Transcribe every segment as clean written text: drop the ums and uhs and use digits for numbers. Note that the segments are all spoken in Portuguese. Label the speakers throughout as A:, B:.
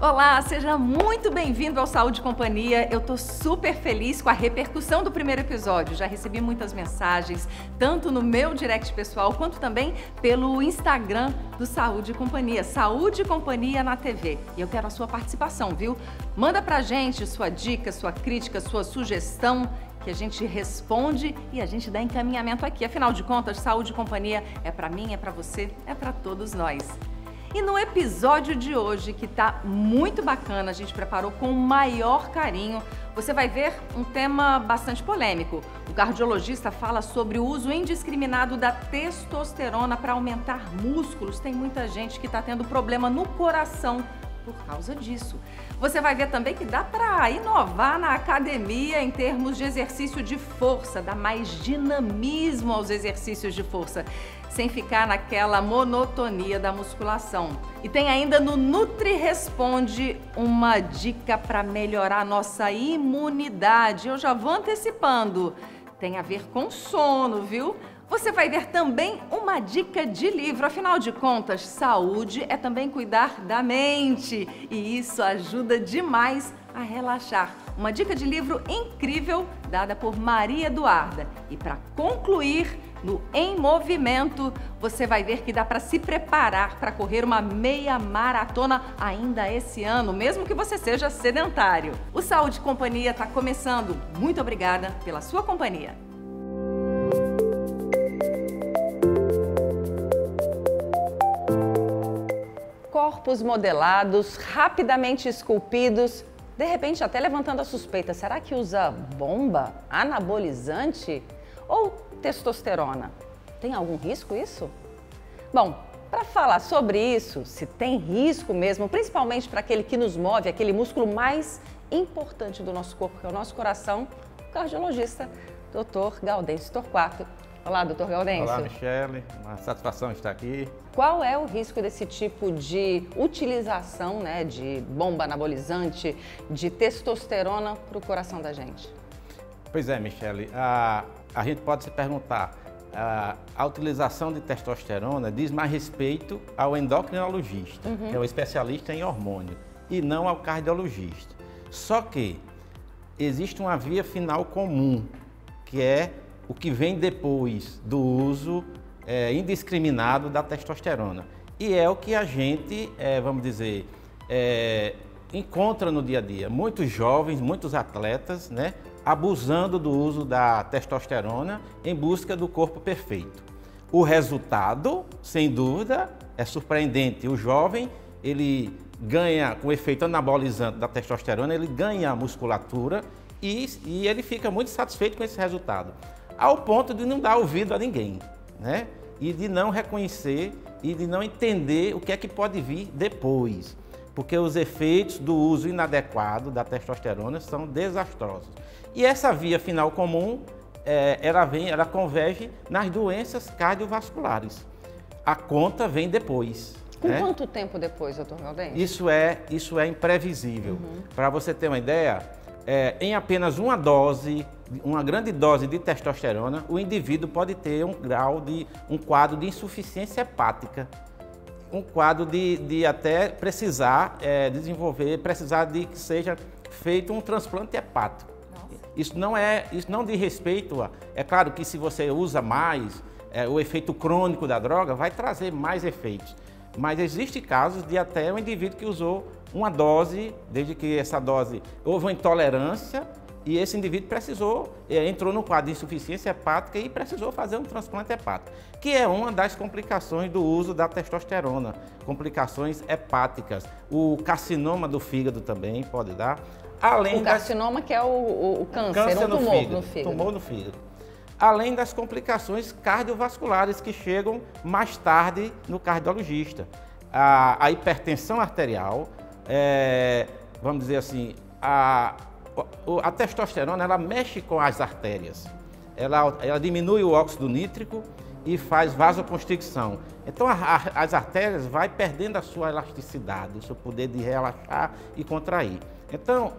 A: Olá, seja muito bem-vindo ao Saúde e Companhia. Eu tô super feliz com a repercussão do primeiro episódio. Já recebi muitas mensagens, tanto no meu direct pessoal, quanto também pelo Instagram do Saúde e Companhia. Saúde e Companhia na TV. E eu quero a sua participação, viu? Manda pra gente sua dica, sua crítica, sua sugestão, que a gente responde e a gente dá encaminhamento aqui. Afinal de contas, Saúde e Companhia é pra mim, é pra você, é pra todos nós. E no episódio de hoje, que tá muito bacana, a gente preparou com o maior carinho, você vai ver um tema bastante polêmico. O cardiologista fala sobre o uso indiscriminado da testosterona para aumentar músculos. Tem muita gente que está tendo problema no coração por causa disso. Você vai ver também que dá para inovar na academia em termos de exercício de força, dar mais dinamismo aos exercícios de força, sem ficar naquela monotonia da musculação. E tem ainda no Nutri Responde uma dica para melhorar a nossa imunidade. Eu já vou antecipando. Tem a ver com sono, viu? Você vai ver também uma dica de livro. Afinal de contas, saúde é também cuidar da mente. E isso ajuda demais a relaxar. Uma dica de livro incrível dada por Maria Eduarda. E para concluir, no Em Movimento, você vai ver que dá para se preparar para correr uma meia maratona ainda esse ano, mesmo que você seja sedentário. O Saúde e Companhia está começando. Muito obrigada pela sua companhia. Corpos modelados, rapidamente esculpidos, de repente até levantando a suspeita, será que usa bomba, anabolizante ou testosterona? Tem algum risco isso? Bom, para falar sobre isso, se tem risco mesmo, principalmente para aquele que nos move, aquele músculo mais importante do nosso corpo, que é o nosso coração, o cardiologista, Dr. Gaudêncio Torquato. Olá, doutor Gaudêncio.
B: Olá, Michele. Uma satisfação estar aqui.
A: Qual é o risco desse tipo de utilização, de bomba anabolizante, de testosterona para o coração da gente?
B: Pois é, Michele. A gente pode se perguntar, a utilização de testosterona diz mais respeito ao endocrinologista, que é o especialista em hormônio, e não ao cardiologista. Só que existe uma via final comum, que é o que vem depois do uso indiscriminado da testosterona. E é o que a gente, vamos dizer, encontra no dia a dia. Muitos jovens, muitos atletas, abusando do uso da testosterona em busca do corpo perfeito. O resultado, sem dúvida, é surpreendente. O jovem, ele ganha, com o efeito anabolizante da testosterona, ele ganha musculatura e ele fica muito satisfeito com esse resultado, ao ponto de não dar ouvido a ninguém, e de não reconhecer e de não entender o que é que pode vir depois, porque os efeitos do uso inadequado da testosterona são desastrosos. E essa via final comum, ela converge nas doenças cardiovasculares. A conta vem depois.
A: Com quanto tempo depois, doutor Gaudêncio?
B: Isso é imprevisível. Para você ter uma ideia, em apenas uma dose, uma grande dose de testosterona, o indivíduo pode ter um quadro de insuficiência hepática, um quadro de até precisar precisar de que seja feito um transplante hepático. Isso não diz respeito a... É claro que se você usa mais, o efeito crônico da droga vai trazer mais efeitos. Mas existem casos de até um indivíduo que usou uma dose, desde que essa dose houve uma intolerância e esse indivíduo entrou no quadro de insuficiência hepática e precisou fazer um transplante hepático, que é uma das complicações do uso da testosterona, complicações hepáticas. O carcinoma do fígado também pode dar.
A: O carcinoma que é o câncer, um tumor no fígado.
B: Tumor no fígado. Além das complicações cardiovasculares que chegam mais tarde no cardiologista. A hipertensão arterial, vamos dizer assim, a testosterona ela mexe com as artérias, ela diminui o óxido nítrico e faz vasoconstricção. Então as artérias vai perdendo a sua elasticidade, o seu poder de relaxar e contrair. Então,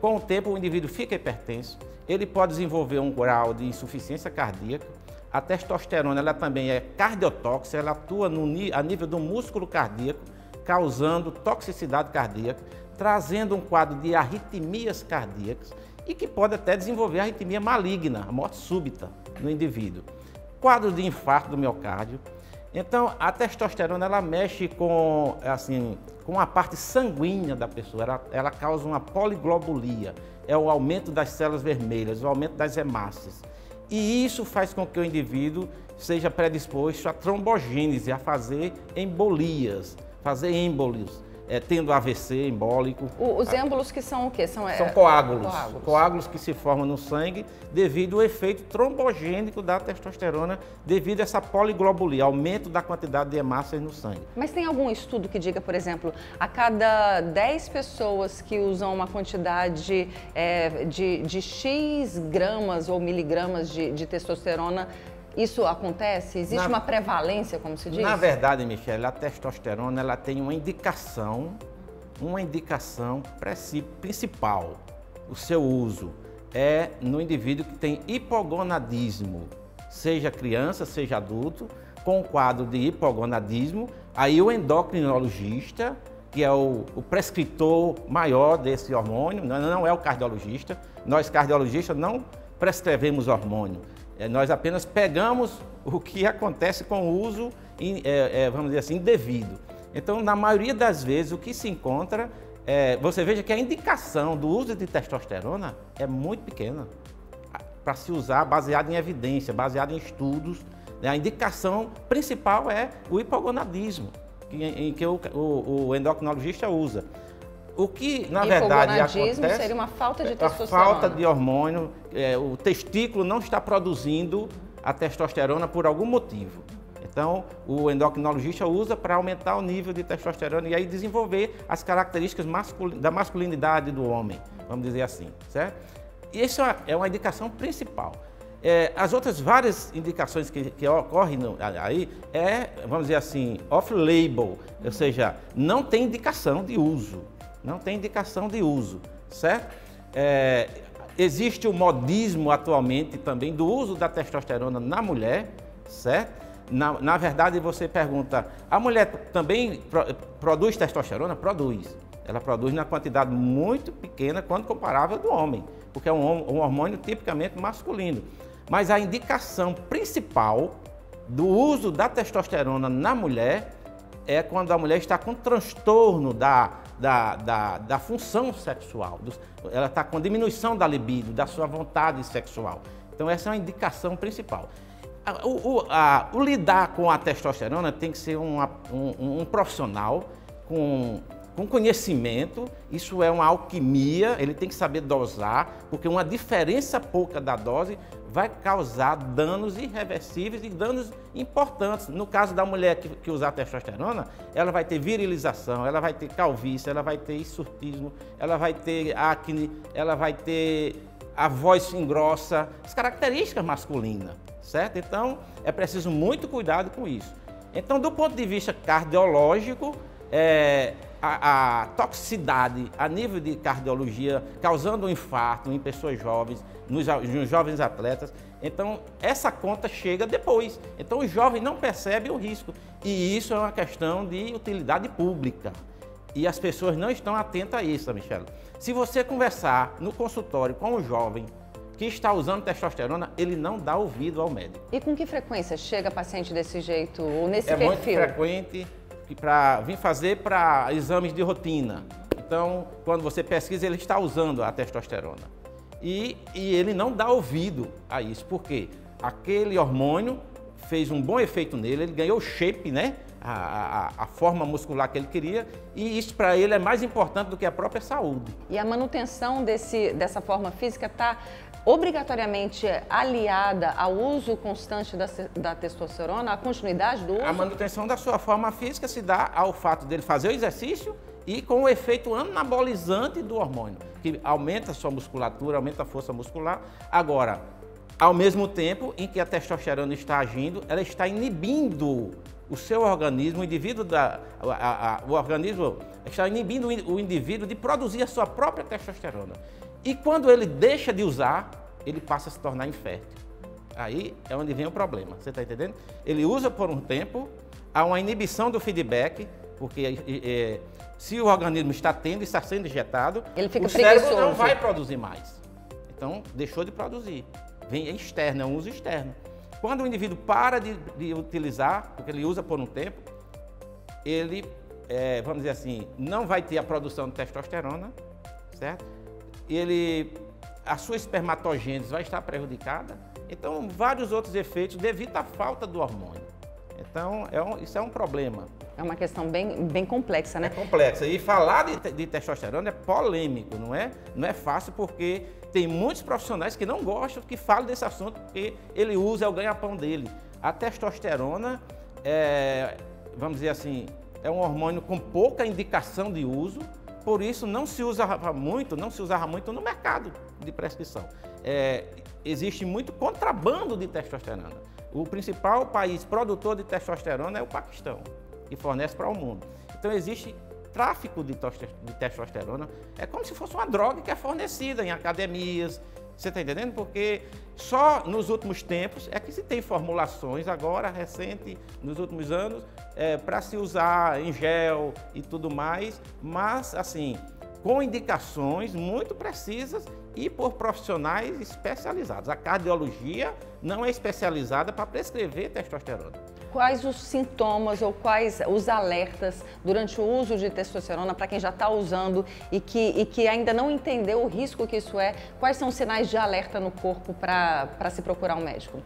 B: com o tempo o indivíduo fica hipertenso, ele pode desenvolver um grau de insuficiência cardíaca. A testosterona ela também é cardiotóxica, ela atua a nível do músculo cardíaco, causando toxicidade cardíaca, trazendo um quadro de arritmias cardíacas e que pode até desenvolver arritmia maligna, a morte súbita no indivíduo. Quadro de infarto do miocárdio. Então, a testosterona, ela mexe com, assim, com a parte sanguínea da pessoa, ela causa uma poliglobulia, é o aumento das células vermelhas, o aumento das hemácias. E isso faz com que o indivíduo seja predisposto à trombogênese, a fazer embolias, fazer êmbolos, tendo AVC embólico.
A: Os êmbolos que são o quê?
B: São coágulos. Coágulos que se formam no sangue devido ao efeito trombogênico da testosterona, devido a essa poliglobulia, aumento da quantidade de hemácias no sangue.
A: Mas tem algum estudo que diga, por exemplo, a cada 10 pessoas que usam uma quantidade de X gramas ou miligramas de testosterona, isso acontece? Existe uma prevalência, como se diz?
B: Na verdade, Michele, a testosterona ela tem uma indicação principal. O seu uso é no indivíduo que tem hipogonadismo, seja criança, seja adulto, com o quadro de hipogonadismo. Aí o endocrinologista, que é o prescritor maior desse hormônio, não é o cardiologista. Nós cardiologistas não prescrevemos hormônio. Nós apenas pegamos o que acontece com o uso, vamos dizer assim, indevido. Então, na maioria das vezes, o que se encontra, você veja que a indicação do uso de testosterona é muito pequena para se usar baseado em evidência, baseado em estudos. A indicação principal é o hipogonadismo, em que o endocrinologista usa. O que, na verdade, acontece
A: seria uma falta de testosterona.
B: A falta de hormônio, o testículo não está produzindo a testosterona por algum motivo. Então, o endocrinologista usa para aumentar o nível de testosterona e aí desenvolver as características da masculinidade do homem, vamos dizer assim, certo? E isso é uma indicação principal. As outras várias indicações que ocorrem aí vamos dizer assim, off-label, ou seja, não tem indicação de uso. Não tem indicação de uso, certo? Existe o modismo atualmente também do uso da testosterona na mulher, certo? Na verdade, você pergunta, a mulher também produz testosterona? Produz. Ela produz na quantidade muito pequena quando comparável do homem, porque é um hormônio tipicamente masculino. Mas a indicação principal do uso da testosterona na mulher é quando a mulher está com transtorno da função sexual, ela está com diminuição da libido, da sua vontade sexual. Então essa é uma indicação principal. O lidar com a testosterona tem que ser um profissional com conhecimento, isso é uma alquimia, ele tem que saber dosar, porque uma diferença pouca da dose vai causar danos irreversíveis e danos importantes. No caso da mulher que usar testosterona, ela vai ter virilização, ela vai ter calvície, ela vai ter hirsutismo, ela vai ter acne, ela vai ter a voz engrossa, as características masculinas, certo? Então, é preciso muito cuidado com isso. Então, do ponto de vista cardiológico, a toxicidade a nível de cardiologia, causando um infarto em pessoas jovens, nos jovens atletas. Então, essa conta chega depois. Então, o jovem não percebe o risco. E isso é uma questão de utilidade pública. E as pessoas não estão atentas a isso, Michele. Se você conversar no consultório com um jovem que está usando testosterona, ele não dá ouvido ao médico.
A: E com que frequência chega paciente desse jeito, ou nesse perfil?
B: É muito frequente para vir fazer para exames de rotina. Então, quando você pesquisa, ele está usando a testosterona. E ele não dá ouvido a isso, porque aquele hormônio fez um bom efeito nele, ele ganhou shape, né? A forma muscular que ele queria, e isso para ele é mais importante do que a própria saúde.
A: E a manutenção dessa forma física está obrigatoriamente aliada ao uso constante da testosterona, à continuidade do uso?
B: A manutenção da sua forma física se dá ao fato dele fazer o exercício e com o efeito anabolizante do hormônio, que aumenta a sua musculatura, aumenta a força muscular. Agora, ao mesmo tempo em que a testosterona está agindo, ela está inibindo o seu organismo, o organismo está inibindo o indivíduo de produzir a sua própria testosterona. E quando ele deixa de usar, ele passa a se tornar infértil. Aí é onde vem o problema, você está entendendo? Ele usa por um tempo, há uma inibição do feedback, porque se o organismo está tendo e está sendo injetado,
A: ele fica
B: o cérebro
A: preguiçoso.
B: não vai produzir mais. Então, deixou de produzir. Vem externo, é um uso externo. Quando o indivíduo para de utilizar, porque ele usa por um tempo, ele, vamos dizer assim, não vai ter a produção de testosterona, certo? A sua espermatogênese vai estar prejudicada. Então, vários outros efeitos devido à falta do hormônio. Então, isso é um problema.
A: É uma questão bem complexa, né?
B: É complexa. E falar de testosterona é polêmico, não é? Não é fácil porque tem muitos profissionais que não gostam que falam desse assunto porque ele usa, é o ganha-pão dele. A testosterona, vamos dizer assim, é um hormônio com pouca indicação de uso, por isso não se usava muito no mercado de prescrição. Existe muito contrabando de testosterona. O principal país produtor de testosterona é o Paquistão, que fornece para o mundo. Então existe tráfico de testosterona, é como se fosse uma droga que é fornecida em academias, você está entendendo? Porque só nos últimos tempos é que se tem formulações agora, recente, nos últimos anos, para se usar em gel e tudo mais, mas assim, com indicações muito precisas e por profissionais especializados. A cardiologia não é especializada para prescrever testosterona.
A: Quais os sintomas ou quais os alertas durante o uso de testosterona para quem já está usando e que ainda não entendeu o risco que isso é? Quais são os sinais de alerta no corpo para se procurar um médico?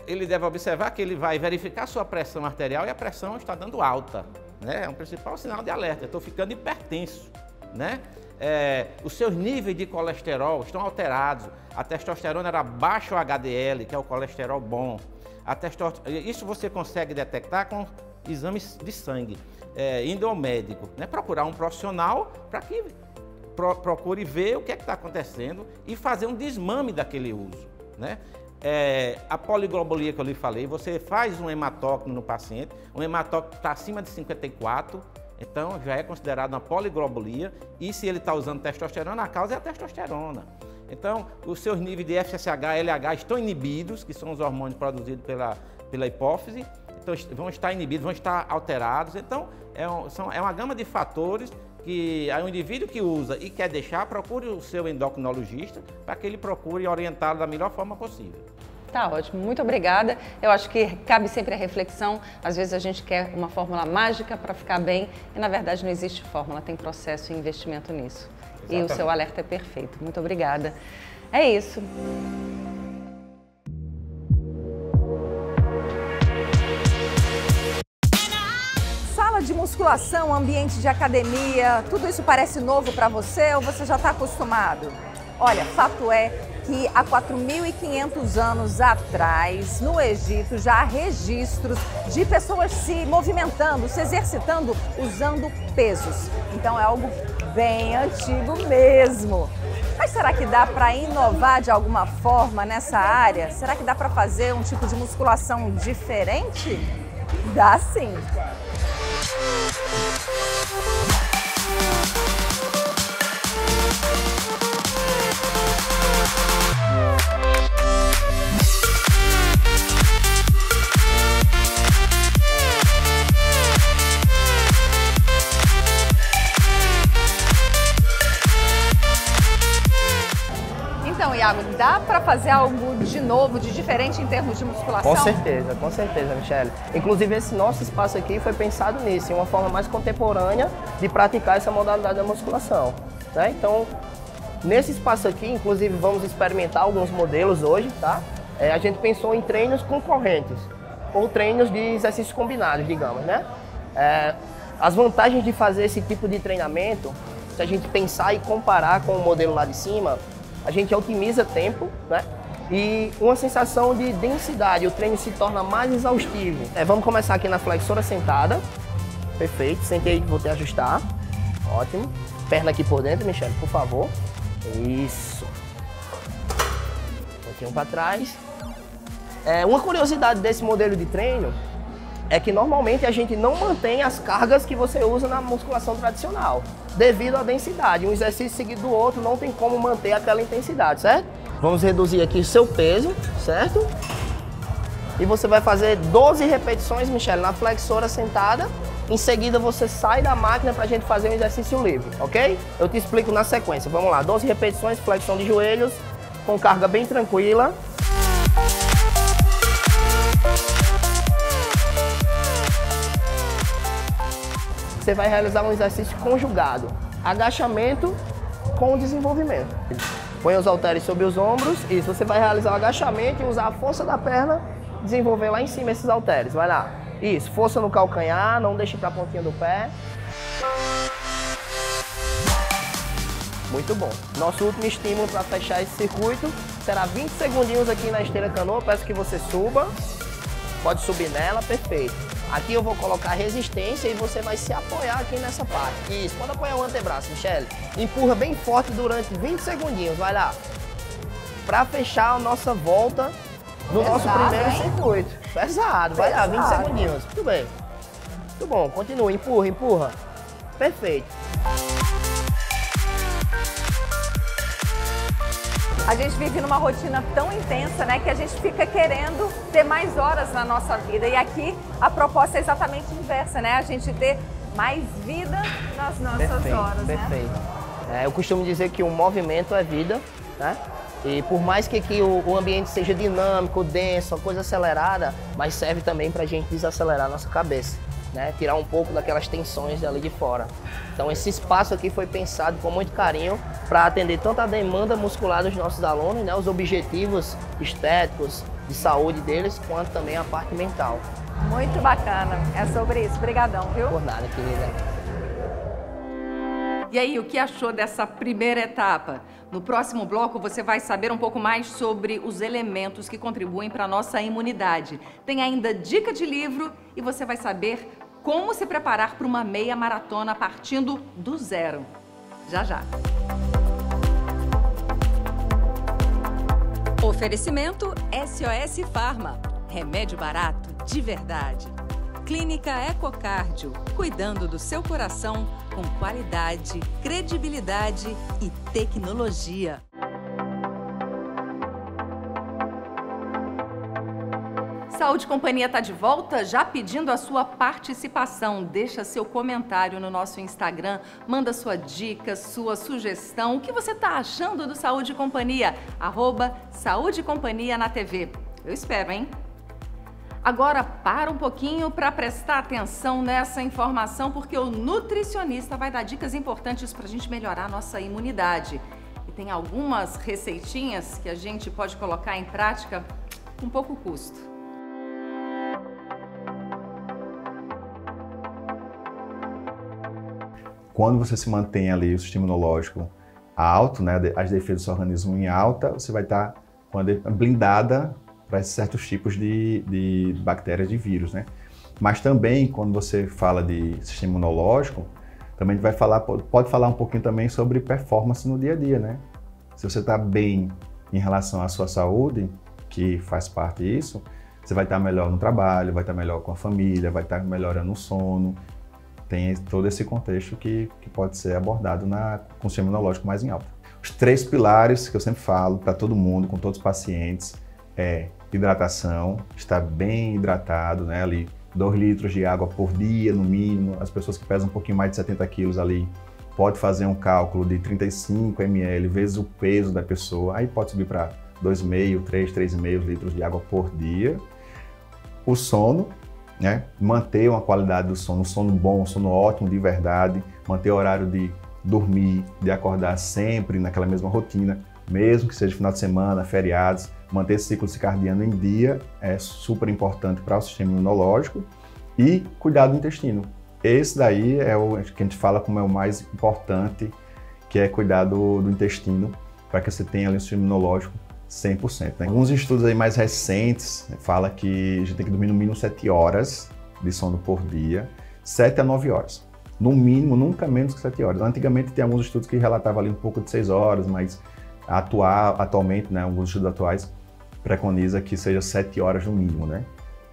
B: Ele deve observar que ele vai verificar a sua pressão arterial e a pressão está dando alta, né? É um principal sinal de alerta. Eu estou ficando hipertenso, né? Os seus níveis de colesterol estão alterados. A testosterona era baixo HDL, que é o colesterol bom. Isso você consegue detectar com exames de sangue, indo ao médico, né? Procurar um profissional para que procure ver o que é que está acontecendo e fazer um desmame daquele uso, né? A poliglobulia que eu lhe falei, você faz um hematócrito no paciente, um hematócrito está acima de 54, então já é considerado uma poliglobulia, e se ele está usando testosterona, a causa é a testosterona. Então, os seus níveis de FSH e LH estão inibidos, que são os hormônios produzidos pela hipófise, então vão estar inibidos, vão estar alterados. Então, é uma gama de fatores que o indivíduo que usa e quer deixar, procure o seu endocrinologista para que ele procure orientá-lo da melhor forma possível.
A: Tá ótimo, muito obrigada. Eu acho que cabe sempre a reflexão. Às vezes a gente quer uma fórmula mágica para ficar bem e na verdade não existe fórmula, tem processo e investimento nisso. Exatamente. E o seu alerta é perfeito. Muito obrigada. É isso. Sala de musculação, ambiente de academia, tudo isso parece novo para você ou você já está acostumado? Olha, fato é que há 4.500 anos atrás, no Egito, já há registros de pessoas se movimentando, se exercitando, usando pesos. Então é algo bem antigo mesmo. Mas será que dá para inovar de alguma forma nessa área? Será que dá para fazer um tipo de musculação diferente? Dá sim! Então, Iago, dá para fazer algo de novo, de diferente em termos de musculação?
C: Com certeza, Michele. Inclusive, esse nosso espaço aqui foi pensado nisso, em uma forma mais contemporânea de praticar essa modalidade da musculação, né? Então, nesse espaço aqui, inclusive, vamos experimentar alguns modelos hoje, tá? A gente pensou em treinos concorrentes, ou treinos de exercícios combinados, digamos, né? As vantagens de fazer esse tipo de treinamento, se a gente pensar e comparar com o modelo lá de cima, a gente otimiza tempo, né? E uma sensação de densidade, o treino se torna mais exaustivo. Vamos começar aqui na flexora sentada. Perfeito, sentei, vou te ajustar. Ótimo. Perna aqui por dentro, Michele, por favor. Isso. Um pouquinho para trás. Uma curiosidade desse modelo de treino é que normalmente a gente não mantém as cargas que você usa na musculação tradicional, devido à densidade. Um exercício seguido do outro não tem como manter aquela intensidade, certo? Vamos reduzir aqui o seu peso, certo? E você vai fazer 12 repetições, Michele, na flexora sentada. Em seguida você sai da máquina para a gente fazer um exercício livre, ok? Eu te explico na sequência. Vamos lá, 12 repetições, flexão de joelhos, com carga bem tranquila. Você vai realizar um exercício conjugado, agachamento com desenvolvimento. Põe os halteres sobre os ombros, isso, você vai realizar o agachamento e usar a força da perna, desenvolver lá em cima esses halteres, vai lá. Isso, força no calcanhar, não deixe para a pontinha do pé. Muito bom. Nosso último estímulo para fechar esse circuito será 20 segundinhos aqui na esteira canoa, peço que você suba, pode subir nela, perfeito. Aqui eu vou colocar resistência e você vai se apoiar aqui nessa parte. Isso, pode apoiar o antebraço, Michele. Empurra bem forte durante 20 segundinhos, vai lá. Para fechar a nossa volta no nosso primeiro circuito. Pesado, vai lá, 20 segundinhos. Muito bem. Muito bom, continua, empurra, empurra. Perfeito.
A: A gente vive numa rotina tão intensa, né, que a gente fica querendo ter mais horas na nossa vida. E aqui a proposta é exatamente inversa, né? A gente ter mais vida nas nossas horas, né?
C: Perfeito. Eu costumo dizer que o movimento é vida, né? E por mais que aqui o ambiente seja dinâmico, denso, uma coisa acelerada, mas serve também para a gente desacelerar a nossa cabeça, né? Tirar um pouco daquelas tensões ali de fora. Então esse espaço aqui foi pensado com muito carinho para atender tanto a demanda muscular dos nossos alunos, né? Os objetivos estéticos, de saúde deles, quanto também a parte mental.
A: Muito bacana, é sobre isso. Obrigadão, viu?
C: Por nada, querida.
A: E aí, o que achou dessa primeira etapa? No próximo bloco você vai saber um pouco mais sobre os elementos que contribuem para a nossa imunidade. Tem ainda dica de livro e você vai saber como se preparar para uma meia maratona partindo do zero. Já, já. Oferecimento SOS Pharma. Remédio barato de verdade. Clínica Ecocardio, cuidando do seu coração com qualidade, credibilidade e tecnologia. Saúde e Companhia está de volta, já pedindo a sua participação. Deixa seu comentário no nosso Instagram, manda sua dica, sua sugestão. O que você está achando do Saúde e Companhia? @Saúde e Companhia na TV. Eu espero, hein? Agora, para um pouquinho para prestar atenção nessa informação, porque o nutricionista vai dar dicas importantes para a gente melhorar a nossa imunidade. E tem algumas receitinhas que a gente pode colocar em prática com pouco custo.
D: Quando você se mantém ali o sistema imunológico alto, né, as defesas do seu organismo em alta, você vai estar blindada para certos tipos de bactérias, de vírus, né? Mas também, quando você fala de sistema imunológico, também a gente pode falar um pouquinho também sobre performance no dia a dia, né? Se você está bem em relação à sua saúde, que faz parte disso, você vai estar melhor no trabalho, vai estar melhor com a família, vai estar melhorando o sono. Tem todo esse contexto que pode ser abordado com o sistema imunológico mais em alta. Os 3 pilares que eu sempre falo para todo mundo, com todos os pacientes, é hidratação, estar bem hidratado, né? Ali 2 litros de água por dia, no mínimo. As pessoas que pesam um pouquinho mais de 70 quilos ali, pode fazer um cálculo de 35 ml vezes o peso da pessoa, aí pode subir para 2,5, 3,5 litros de água por dia. O sono, né? Manter uma qualidade do sono, um sono bom, um sono ótimo de verdade, manter o horário de dormir, de acordar sempre naquela mesma rotina, mesmo que seja final de semana, feriados, manter esse ciclo circadiano em dia é super importante para o sistema imunológico e cuidar do intestino. Esse daí é o que a gente fala como é o mais importante, que é cuidar do intestino para que você tenha ali um sistema imunológico 100%. Né? Alguns estudos aí mais recentes falam que a gente tem que dormir no mínimo 7 horas de sono por dia, 7 a 9 horas. No mínimo, nunca menos que 7 horas. Antigamente tem alguns estudos que relatavam ali um pouco de 6 horas, mas atualmente, né, alguns estudos atuais preconiza que seja 7 horas no mínimo, né?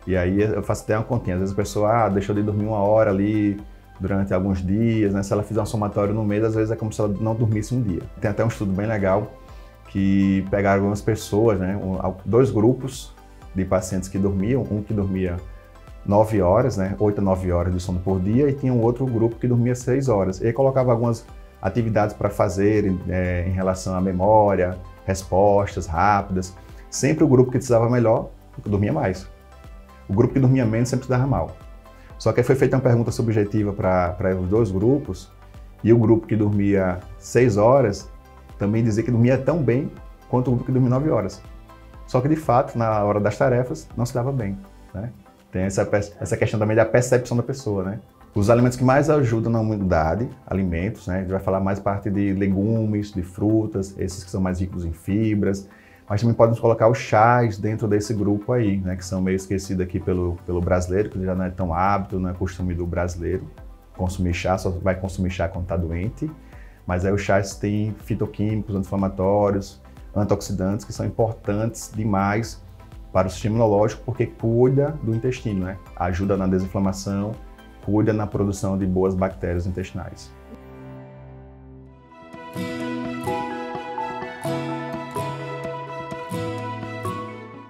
D: E aí eu faço até uma continha, às vezes a pessoa deixou de dormir 1 hora ali durante alguns dias, né? Se ela fizer um somatório no mês, às vezes é como se ela não dormisse um dia. Tem até um estudo bem legal que pegaram algumas pessoas, né, 2 grupos de pacientes que dormiam, um que dormia 9 horas, né, 8 a 9 horas de sono por dia, e tinha um outro grupo que dormia 6 horas. E aí colocava algumas atividades para fazer em relação à memória, respostas rápidas. Sempre o grupo que precisava melhor, dormia mais. O grupo que dormia menos sempre se dava mal. Só que aí foi feita uma pergunta subjetiva para os dois grupos, e o grupo que dormia 6 horas também dizia que dormia tão bem quanto o grupo que dormia 9 horas. Só que, de fato, na hora das tarefas, não se dava bem, né? Tem essa questão também da percepção da pessoa, né? Os alimentos que mais ajudam na imunidade, alimentos, né? A gente vai falar mais parte de legumes, de frutas, esses que são mais ricos em fibras, mas também podemos colocar os chás dentro desse grupo aí, né? Que são meio esquecidos aqui pelo brasileiro, que já não é tão hábito, não é costume do brasileiro consumir chá, só vai consumir chá quando está doente. Mas aí os chás têm fitoquímicos, anti-inflamatórios, antioxidantes, que são importantes demais para o sistema imunológico, porque cuida do intestino, né? Ajuda na desinflamação, cuida na produção de boas bactérias intestinais.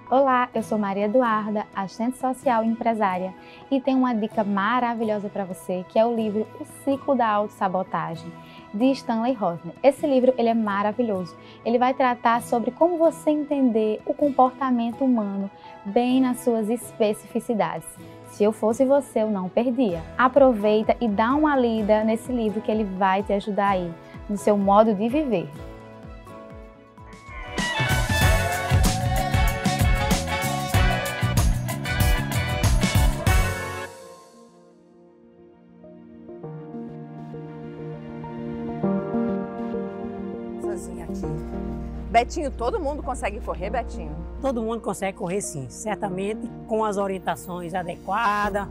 E: Olá, eu sou Maria Eduarda, assistente social e empresária, e tenho uma dica maravilhosa para você, que é o livro O Ciclo da Autossabotagem, de Stanley Rosner. Esse livro ele é maravilhoso. Ele vai tratar sobre como você entender o comportamento humano bem nas suas especificidades. Se eu fosse você, eu não perdia. Aproveita e dá uma lida nesse livro que ele vai te ajudar aí no seu modo de viver.
A: Betinho, todo mundo consegue correr, Betinho?
F: Todo mundo consegue correr, sim. Certamente com as orientações adequadas,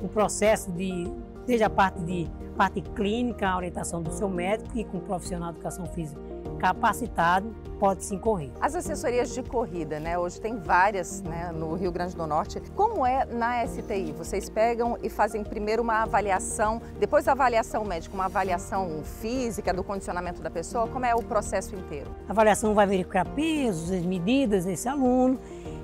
F: o processo desde a parte clínica, a orientação do seu médico e com um profissional de educação física capacitado, pode sim correr.
A: As assessorias de corrida, né? Hoje tem várias, né, no Rio Grande do Norte. Como é na STI? Vocês pegam e fazem primeiro uma avaliação, depois da avaliação médica, uma avaliação física do condicionamento da pessoa? Como é o processo inteiro?
F: A avaliação vai verificar pesos, as medidas desse aluno,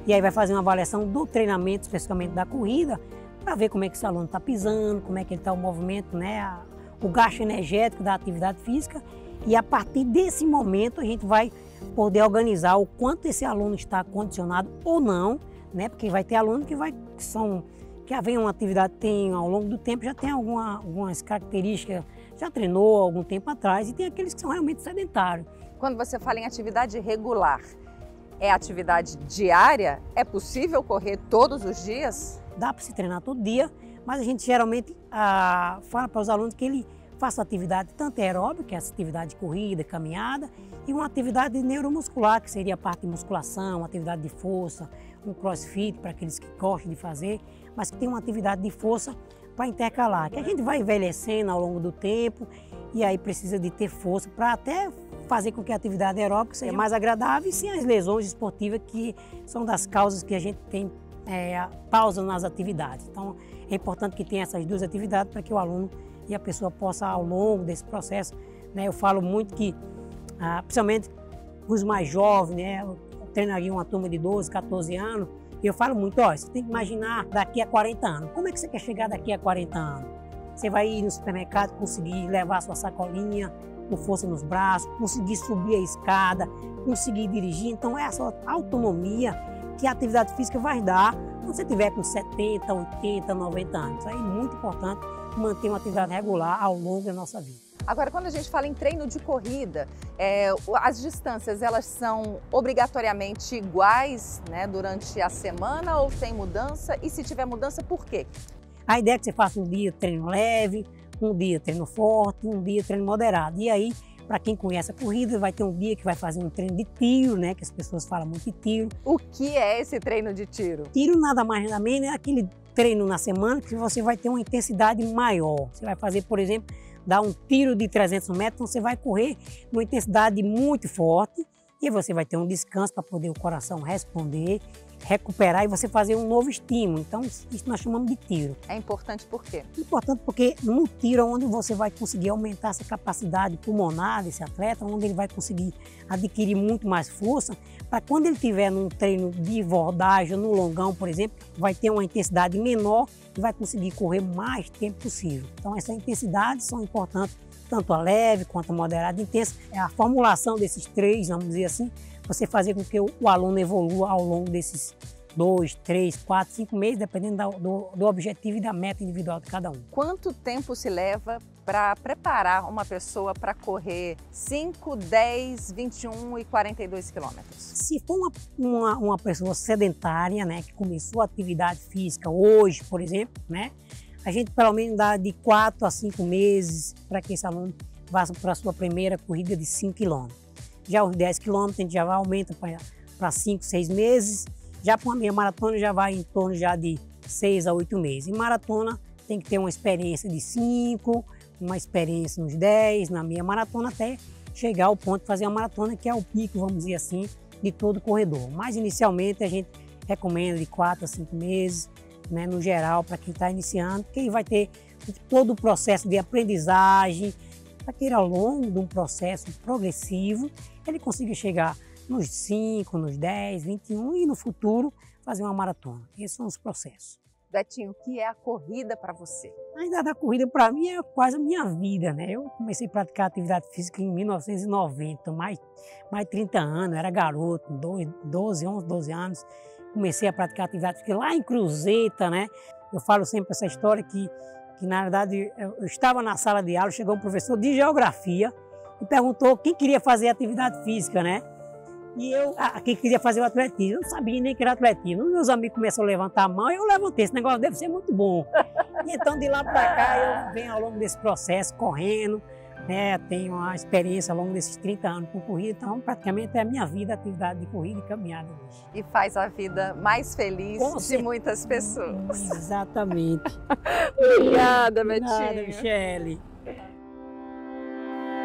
F: e aí vai fazer uma avaliação do treinamento, especificamente da corrida, para ver como é que esse aluno está pisando, como é que ele está o movimento, né, o gasto energético da atividade física. E a partir desse momento a gente vai poder organizar o quanto esse aluno está condicionado ou não, né? Porque vai ter aluno que vem uma atividade, tem ao longo do tempo, já tem algumas características, já treinou há algum tempo atrás, e tem aqueles que são realmente sedentários.
A: Quando você fala em atividade regular, é atividade diária? É possível correr todos os dias?
F: Dá para se treinar todo dia, mas a gente geralmente fala para os alunos que ele faça atividade tanto aeróbica, que é essa atividade de corrida, caminhada, e uma atividade neuromuscular, que seria a parte de musculação, atividade de força, um crossfit para aqueles que gostam de fazer, mas que tem uma atividade de força para intercalar, que a gente vai envelhecendo ao longo do tempo e aí precisa de ter força para até fazer com que a atividade aeróbica seja mais agradável e sem as lesões esportivas que são das causas que a gente tem pausa nas atividades. Então é importante que tenha essas duas atividades para que o aluno e a pessoa possa, ao longo desse processo, né, eu falo muito que, principalmente os mais jovens, né, eu treinaria uma turma de 12, 14 anos, e eu falo muito, ó, você tem que imaginar daqui a 40 anos. Como é que você quer chegar daqui a 40 anos? Você vai ir no supermercado, conseguir levar a sua sacolinha com força nos braços, conseguir subir a escada, conseguir dirigir. Então é essa autonomia que a atividade física vai dar quando você tiver com 70, 80, 90 anos. Isso aí é muito importante, manter uma atividade regular ao longo da nossa vida.
A: Agora, quando a gente fala em treino de corrida, as distâncias, elas são obrigatoriamente iguais, né, durante a semana, ou tem mudança? E se tiver mudança, por quê?
F: A ideia é que você faça um dia treino leve, um dia treino forte, um dia treino moderado. E aí, para quem conhece a corrida, vai ter um dia que vai fazer um treino de tiro, né, que as pessoas falam muito de tiro.
A: O que é esse treino de tiro?
F: Tiro nada mais nada menos é aquele treino na semana que você vai ter uma intensidade maior. Você vai fazer, por exemplo, dar um tiro de 300 metros, então você vai correr numa intensidade muito forte e você vai ter um descanso para poder o coração responder recuperar e você fazer um novo estímulo. Então, isso nós chamamos de tiro.
A: É importante por quê?
F: Importante porque no tiro é onde você vai conseguir aumentar essa capacidade pulmonar desse atleta, onde ele vai conseguir adquirir muito mais força, para quando ele estiver num treino de abordagem, no longão, por exemplo, vai ter uma intensidade menor e vai conseguir correr o mais tempo possível. Então, essas intensidades são importantes, tanto a leve quanto a moderada e intensa. É a formulação desses três, vamos dizer assim, você fazer com que o aluno evolua ao longo desses 2, 3, 4, 5 meses, dependendo do objetivo e da meta individual de cada um.
A: Quanto tempo se leva para preparar uma pessoa para correr 5, 10, 21 e 42 quilômetros?
F: Se for uma pessoa sedentária, né, que começou a atividade física hoje, por exemplo, né, a gente pelo menos dá de 4 a 5 meses para que esse aluno vá para a sua primeira corrida de 5 quilômetros. Já os 10 quilômetros a gente já aumenta para 5, 6 meses. Já para uma meia maratona já vai em torno já de 6 a 8 meses. Em maratona tem que ter uma experiência de 5, uma experiência nos 10, na meia maratona até chegar ao ponto de fazer a maratona, que é o pico, vamos dizer assim, de todo corredor. Mas inicialmente a gente recomenda de 4 a 5 meses, né, no geral, para quem está iniciando, porque aí vai ter todo o processo de aprendizagem, para que ao longo de um processo progressivo ele consiga chegar nos 5, nos 10, 21 e no futuro fazer uma maratona. Esses são os processos.
A: Betinho, o que é a corrida para você?
F: A idade da corrida para mim é quase a minha vida, né? Eu comecei a praticar atividade física em 1990, mais de 30 anos, era garoto, 12 anos. Comecei a praticar atividade física lá em Cruzeta, né? Eu falo sempre essa história que na verdade eu estava na sala de aula, chegou um professor de geografia e perguntou quem queria fazer atividade física, né? E eu, quem queria fazer o atletismo, eu não sabia nem que era atletismo. Meus amigos começaram a levantar a mão e eu levantei. Esse negócio deve ser muito bom. E então, de lá para cá, eu venho ao longo desse processo, correndo, né? Tenho uma experiência ao longo desses 30 anos com corrida. Então, praticamente é a minha vida, a atividade de corrida e caminhada hoje.
A: E faz a vida mais feliz de muitas pessoas.
F: Exatamente.
A: Obrigada, Betinho.
F: Obrigada, Michele.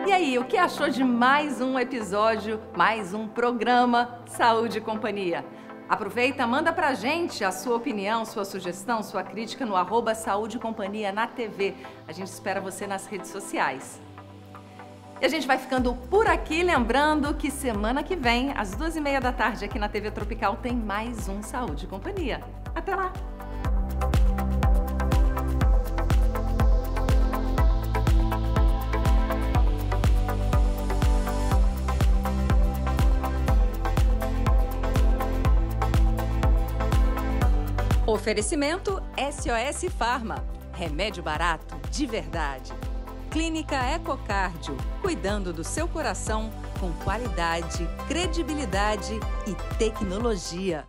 A: E aí, o que achou de mais um episódio, mais um programa Saúde e Companhia? Aproveita, manda pra gente a sua opinião, sua sugestão, sua crítica no @Saúde e Companhia na TV. A gente espera você nas redes sociais. E a gente vai ficando por aqui, lembrando que semana que vem, às 2h30 da tarde, aqui na TV Tropical, tem mais um Saúde e Companhia. Até lá! Oferecimento SOS Pharma. Remédio barato de verdade. Clínica Ecocardio. Cuidando do seu coração com qualidade, credibilidade e tecnologia.